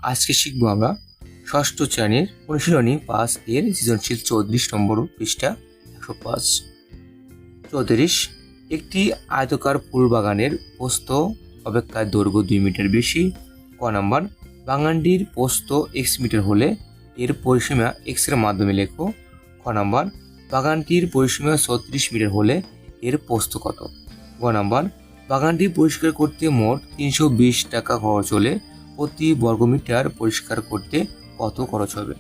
আজকে শিখবো আমরা ষষ্ঠ শ্রেণীর অনুশীলনী 5 এর সৃজনশীল 34 নম্বর পৃষ্ঠা 105। 34 একটি আয়তাকার ফুল বাগানের প্রস্থ অপেক্ষা দৈর্ঘ্য 2 মিটার বেশি। ক নাম্বার, বাগানটির প্রস্থ x মিটার হলে এর পরিসীমা x এর মাধ্যমে লেখো। খ নাম্বার, বাগানটির পরিসীমা 36 মিটার হলে এর প্রস্থ কত? গ নাম্বার, বাগানটি পরিষ্কার করতে মোট 320 টাকা খরচ হলে প্রতি বর্গমিটার পরিষ্কার করতে কত খরচ হবে?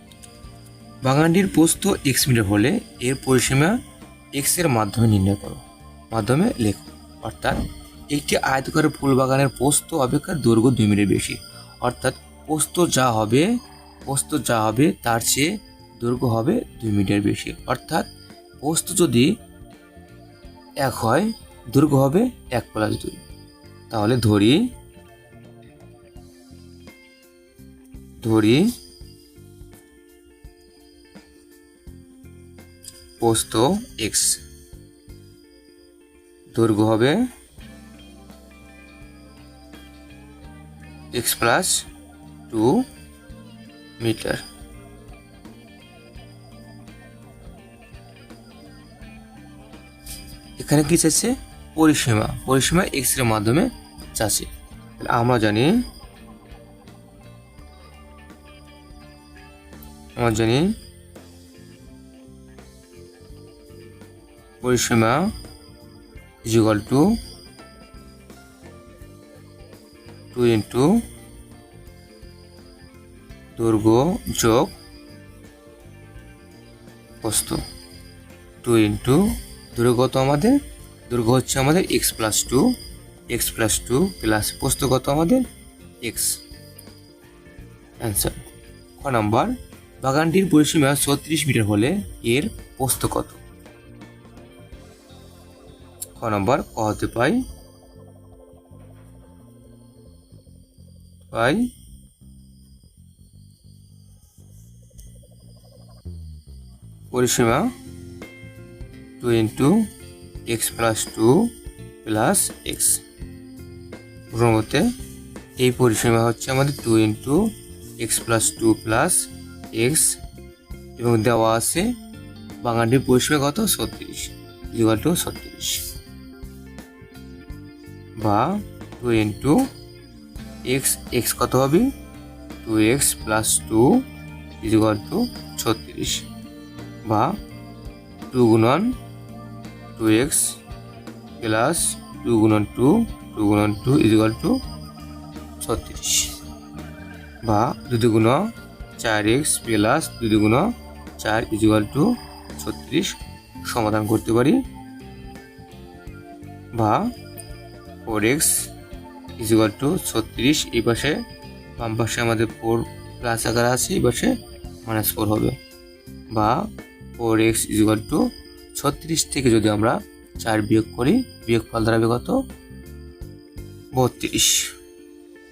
বাগানটির প্রস্থ x মিটার হলে এর পরিসীমা x এর মাধ্যমে নির্ণয় করো, মাধ্যমে লেখো। অর্থাৎ একটি আয়তাকার ফুল বাগানের প্রস্থ অপেক্ষা দৈর্ঘ্য 2 মিটার বেশি, অর্থাৎ প্রস্থ যা হবে তার চেয়ে দৈর্ঘ্য হবে 2 মিটার বেশি। অর্থাৎ প্রস্থ যদি 1 হয়, দৈর্ঘ্য হবে 1 + 2। তাহলে ধরি প্রস্থ x, দৈর্ঘ্য হবে x + 2 মিটার। এখানে কি চাইছে? পরিসীমা x এর মাধ্যমে চাচ্ছে। আমরা জানি পরিসীমা = 2 × দৈর্ঘ্য যোগ প্রস্থ। 2 × দৈর্ঘ্য কত আমাদের? দৈর্ঘ্য হচ্ছে আমাদের x + 2 প্লাস প্রস্থ কত আমাদের? x। অ্যান্সার। ক নাম্বার, বাগানটির পরিসীমা 36 মিটার হলে এর প্রস্থ কত? ক নাম্বার, ক হতে পাই পরিসীমা 2 × x + 2 প্লাস x। মতে এই পরিসীমা হচ্ছে আমাদের 2 × x + 2 প্লাস x, এবং দেওয়া আছে বাগানটির পরিসীমা কত? 36 = 36, বা 2 × x কত হবে? 2x + 2 = 36, বা 2 × 2x প্লাস 2 × 2 = 36, বা 2 × 4x প্লাস 2 × 4 = 36 সমাধান করতে পারি। বা 4x = 36, এই পাশে বাম পাশে আমাদের 4 প্লাস আকার আছে, এই পাশে -4 হবে। বা 4x = 36 থেকে যদি আমরা 4 বিয়োগ করি, বিয়োগফল দাঁড়াবে কত? 32,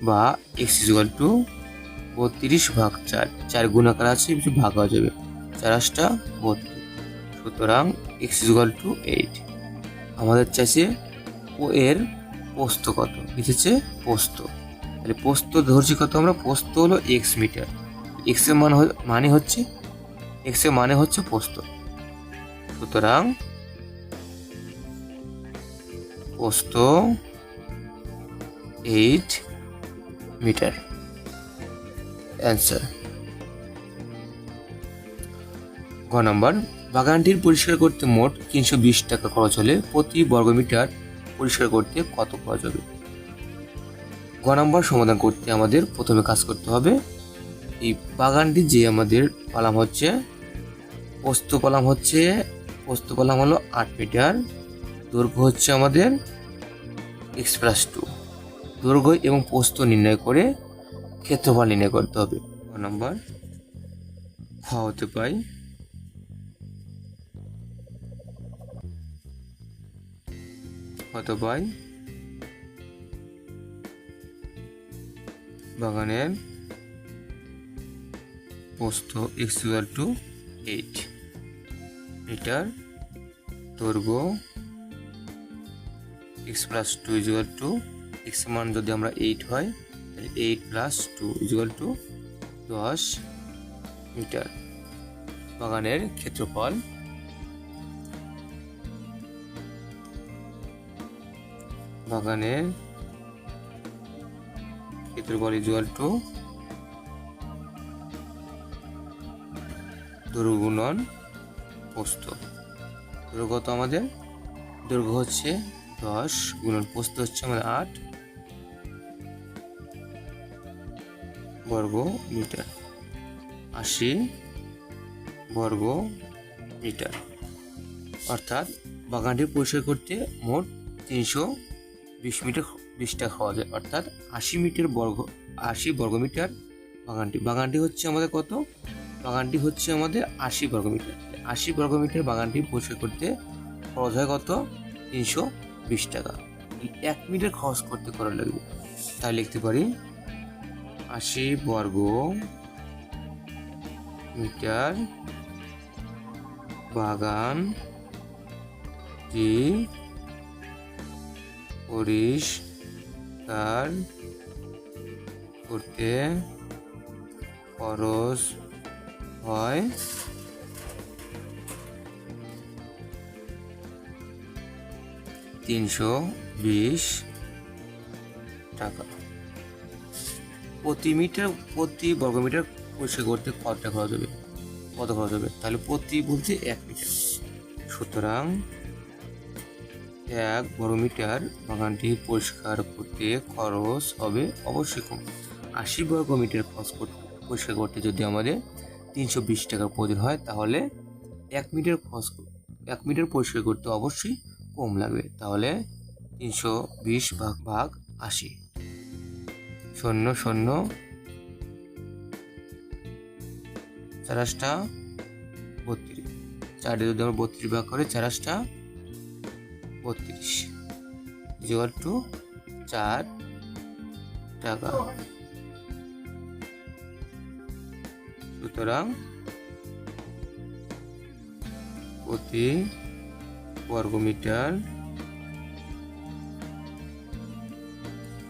বা x = 32/4। 4 গুণ আকার আছে, ভাগ হয়ে যাবে, 4 × 8 = 32। সুতরাং x = 8। আমাদের চাইছে ও এর প্রস্থ কত? লিখেছে প্রস্থ। তাহলে প্রস্থ ধরছি কত আমরা? প্রস্থ হলো x মিটার, x এর মানে হচ্ছে প্রস্থ। সুতরাং প্রস্থ 8 মিটার। অ্যান্সার। গ নাম্বার, বাগানটির পরিষ্কার করতে মোট 320 টাকা খরচ হলে প্রতি বর্গমিটার পরিষ্কার করতে কত খরচ হবে? গ নাম্বার সমাধান করতে আমাদের প্রথমে কাজ করতে হবে, এই বাগানটি যে আমাদের পালাম হচ্ছে, প্রস্থ পালাম হলো 8 মিটার, দৈর্ঘ্য হচ্ছে আমাদের x + 2। দৈর্ঘ্য এবং প্রস্থ নির্ণয় করে ক্ষেত্রফল নির্ণয় করতে হবে। ক নাম্বার, খ হতে পাই বাগানের প্রস্থ x = 8 মিটার, দৈর্ঘ্য x + 2 = x এর মান যদি আমরা 8 হয়, 8 প্লাস 2 ইকুয়াল টু 10 মিটার। বাগানের ক্ষেত্রফল ইকুয়াল টু দৈর্ঘ্য গুণন প্রস্থ। দৈর্ঘ্য কত আমাদের? দৈর্ঘ্য হচ্ছে 10 গুণন প্রস্থ হচ্ছে আমাদের 8 বর্গ মিটার, 80 বর্গ মিটার। অর্থাৎ বাগানটি পরিষ্কার করতে মোট 320 মিটার 20 টাকা খাওয়া যায়, অর্থাৎ 80 বর্গ মিটার বাগানটি হচ্ছে আমাদের কত? বাগানটি হচ্ছে আমাদের 80 বর্গ মিটার। 80 বর্গ মিটার বাগানটি পরিষ্কার করতে খরচ হয় কত? 320 টাকা। 1 মিটার খরচ করতে করা লাগবে, তাই লিখতে পারি 80 বর্গ মিটার বাগানটি পরিষ্কার করতে খরচ হয় 320 টাকা। প্রতি বর্গমিটার পরিষ্কার করতে কত খরচ হবে? তাহলে প্রতি বলতে 1 মিটার। সুতরাং 1 বর্গমিটার বাগানটি পরিষ্কার করতে খরচ হবে অবশ্যই কম। 80 বর্গমিটার পরিষ্কার করতে যদি আমাদের 320 টাকা প্রয়োজন হয়, তাহলে 1 মিটার পরিষ্কার করতে অবশ্যই কম লাগবে। তাহলে 320 ভাগ 80, 0 0 4 32। 4 যদি আমরা 32 ভাগ করে 4 32 ইকুয়াল টু 4 টাকা। সুতরাং প্রতি বর্গমিটার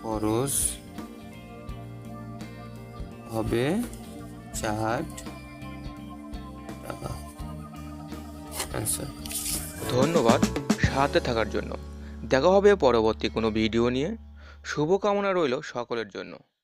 খরচ হবে 4 টাকা। অ্যান্সার। ধন্যবাদ সাথে থাকার জন্য। দেখা হবে পরবর্তী কোনো ভিডিও নিয়ে। শুভকামনা রইল সকলের জন্য।